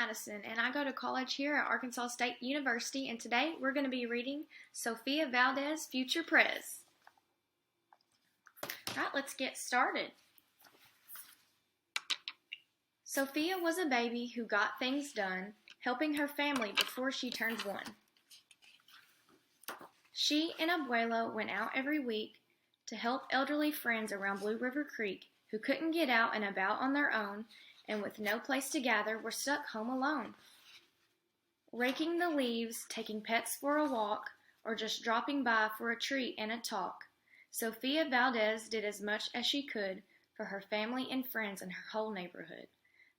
Madison, and I go to college here at Arkansas State University, and today we're going to be reading Sophia Valdez, Future Prez. Alright, let's get started. Sophia was a baby who got things done, helping her family before she turned 1. She and Abuelo went out every week to help elderly friends around Blue River Creek who couldn't get out and about on their own and with no place to gather were stuck home alone. Raking the leaves, taking pets for a walk, or just dropping by for a treat and a talk, Sophia Valdez did as much as she could for her family and friends in her whole neighborhood.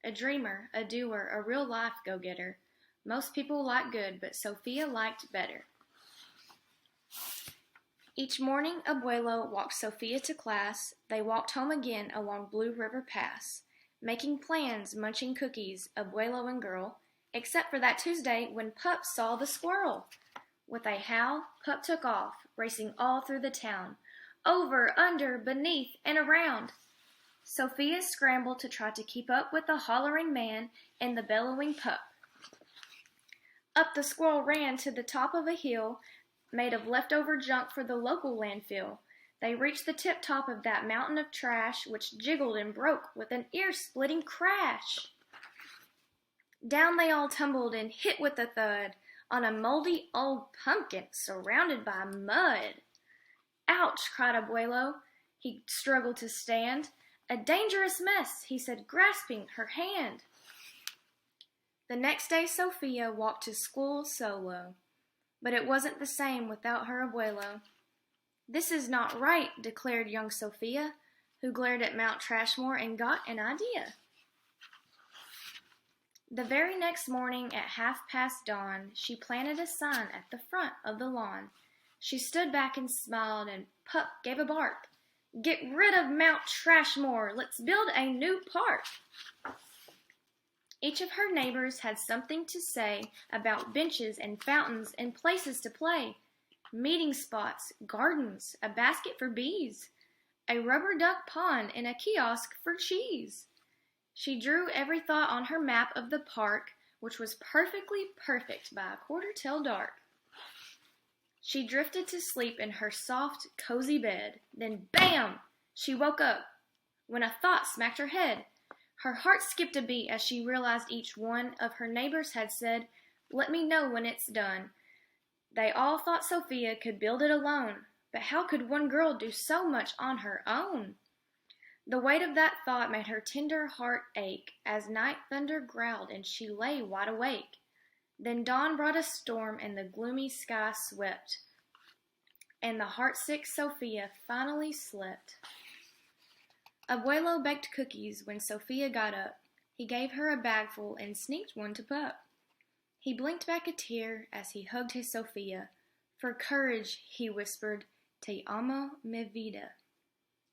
A dreamer, a doer, a real-life go-getter. Most people like good, but Sophia liked better. Each morning, Abuelo walked Sophia to class. They walked home again along Blue River Pass, making plans, munching cookies, Abuelo and girl, except for that Tuesday when Pup saw the squirrel. With a howl, Pup took off, racing all through the town, over, under, beneath, and around. Sophia scrambled to try to keep up with the hollering man and the bellowing Pup. Up the squirrel ran to the top of a hill made of leftover junk for the local landfill. They reached the tip-top of that mountain of trash, which jiggled and broke with an ear-splitting crash. Down they all tumbled and hit with a thud on a moldy old pumpkin surrounded by mud. "Ouch!" cried Abuelo. He struggled to stand. "A dangerous mess," he said, grasping her hand. The next day Sophia walked to school solo, but it wasn't the same without her Abuelo. "This is not right," declared young Sophia, who glared at Mount Trashmore and got an idea. The very next morning at 1:30 dawn, she planted a sign at the front of the lawn. She stood back and smiled, and Pup gave a bark. "Get rid of Mount Trashmore! Let's build a new park!" Each of her neighbors had something to say about benches and fountains and places to play, meeting spots, gardens, a basket for bees, a rubber duck pond, and a kiosk for cheese. She drew every thought on her map of the park, which was perfectly perfect by a quarter till dark. She drifted to sleep in her soft, cozy bed. Then, bam! She woke up when a thought smacked her head. Her heart skipped a beat as she realized each one of her neighbors had said, "Let me know when it's done." They all thought Sophia could build it alone, but how could one girl do so much on her own? The weight of that thought made her tender heart ache as night thunder growled and she lay wide awake. Then dawn brought a storm and the gloomy sky swept, and the heartsick Sophia finally slept. Abuelo baked cookies when Sophia got up. He gave her a bagful and sneaked one to Pup. He blinked back a tear as he hugged his Sophia. "For courage," he whispered, "Te amo, mi vida."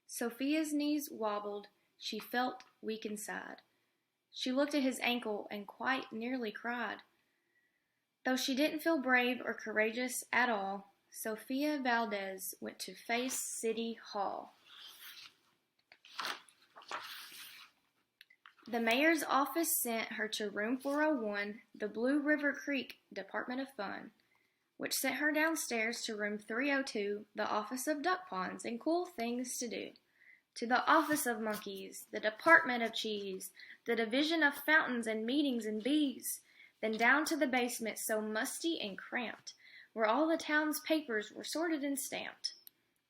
Sophia's knees wobbled. She felt weak inside. She looked at his ankle and quite nearly cried. Though she didn't feel brave or courageous at all, Sophia Valdez went to face City Hall. The mayor's office sent her to room 401, the Blue River Creek Department of Fun, which sent her downstairs to room 302, the office of duck ponds and cool things to do, to the office of monkeys, the department of cheese, the division of fountains and meetings and bees, then down to the basement so musty and cramped, where all the town's papers were sorted and stamped.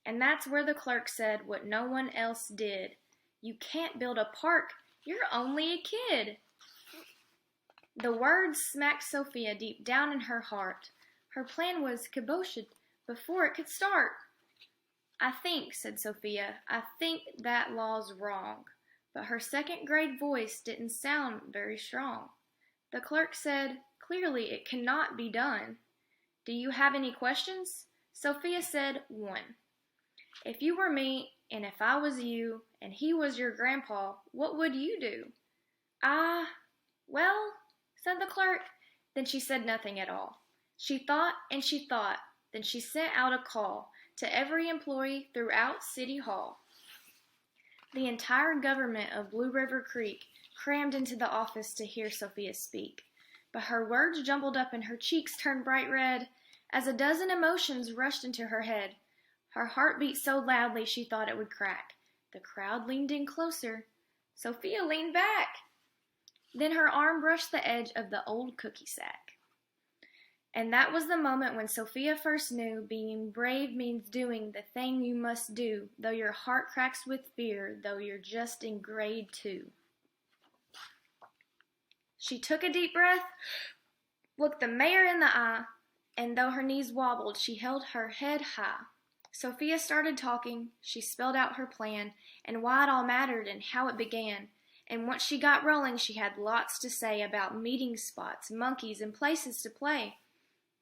And that's where the clerk said what no one else did. "You can't build a park. You're only a kid." The words smacked Sophia deep down in her heart. Her plan was kiboshed before it could start. "I think," said Sophia, "I think that law's wrong." But her second-grade voice didn't sound very strong. The clerk said, "Clearly it cannot be done. Do you have any questions?" Sophia said, "One. If you were me, and if I was you, and he was your grandpa, what would you do?" Well," said the clerk. Then she said nothing at all. She thought and she thought. Then she sent out a call to every employee throughout City Hall. The entire government of Blue River Creek crammed into the office to hear Sophia speak. but her words jumbled up and her cheeks turned bright red as a dozen emotions rushed into her head. Her heart beat so loudly she thought it would crack. The crowd leaned in closer. Sophia leaned back. Then her arm brushed the edge of the old cookie sack. And that was the moment when Sophia first knew being brave means doing the thing you must do, though your heart cracks with fear, though you're just in grade 2. She took a deep breath, looked the mayor in the eye, and though her knees wobbled, she held her head high. Sophia started talking. She spelled out her plan and why it all mattered and how it began. And once she got rolling, she had lots to say about meeting spots, monkeys, and places to play,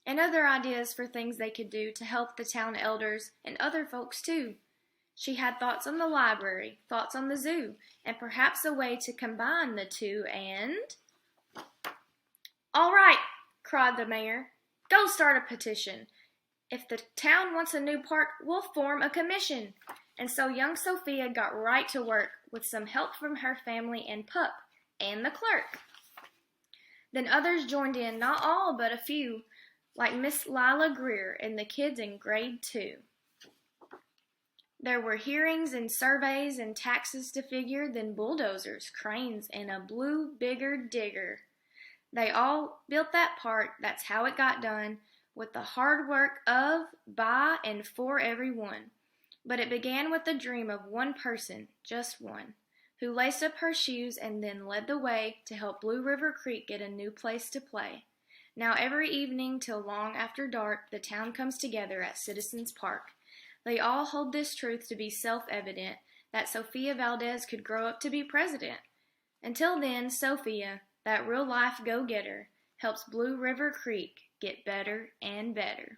and other ideas for things they could do to help the town elders and other folks too. She had thoughts on the library, thoughts on the zoo, and perhaps a way to combine the two and... "All right," cried the mayor. "Go start a petition. If the town wants a new park, we'll form a commission." And so young Sophia got right to work with some help from her family and pup and the clerk. Then others joined in, not all, but a few, like Miss Lila Greer and the kids in grade 2. There were hearings and surveys and taxes to figure, then bulldozers, cranes, and a blue bigger digger. They all built that park. That's how it got done, with the hard work of, by, and for everyone. But it began with the dream of one person, just one, who laced up her shoes and then led the way to help Blue River Creek get a new place to play. Now every evening till long after dark, the town comes together at Citizens Park. They all hold this truth to be self-evident, that Sophia Valdez could grow up to be president. Until then, Sophia, that real-life go-getter, helps Blue River Creek get better and better.